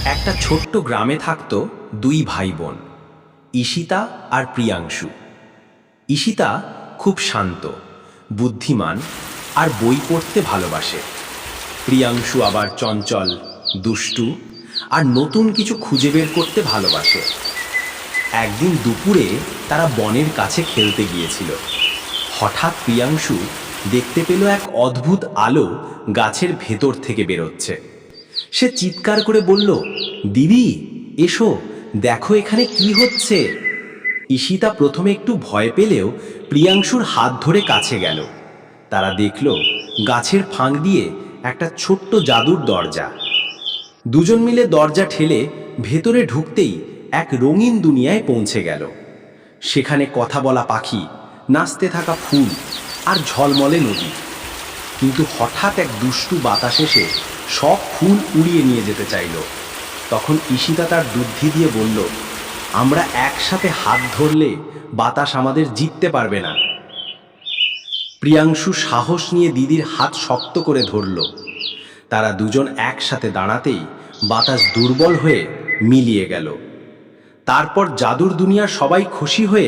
একটা ছোট্ট গ্রামে থাকতো দুই ভাই বোন, ঈশিতা আর প্রিয়াংশু। ঈশিতা খুব শান্ত, বুদ্ধিমান আর বই পড়তে ভালোবাসে। প্রিয়াংশু আবার চঞ্চল, দুষ্টু আর নতুন কিছু খুঁজে বের করতে ভালোবাসে। একদিন দুপুরে তারা বনের কাছে খেলতে গিয়েছিল। হঠাৎ প্রিয়াংশু দেখতে পেল এক অদ্ভুত আলো গাছের ভেতর থেকে বেরোচ্ছে। সে চিৎকার করে বলল, দিদি এসো, দেখো এখানে কি হচ্ছে। ঈশিতা প্রথমে একটু ভয় পেলেও প্রিয়াংশুর হাত ধরে কাছে গেল। তারা দেখল গাছের ফাঁক দিয়ে একটা ছোট্ট জাদুর দরজা। দুজন মিলে দরজা ঠেলে ভেতরে ঢুকতেই এক রঙিন দুনিয়ায় পৌঁছে গেল। সেখানে কথা বলা পাখি, নাচতে থাকা ফুল আর ঝলমলে নদী। কিন্তু হঠাৎ এক দুষ্টু বাতাস এসে সব ফুল উড়িয়ে নিয়ে যেতে চাইল। তখন ঈশিতা তার বুদ্ধি দিয়ে বলল, আমরা একসাথে হাত ধরলে বাতাস আমাদের জিততে পারবে না। প্রিয়াংশু সাহস নিয়ে দিদির হাত শক্ত করে ধরল। তারা দুজন একসাথে দাঁড়াতেই বাতাস দুর্বল হয়ে মিলিয়ে গেল। তারপর জাদুর দুনিয়ার সবাই খুশি হয়ে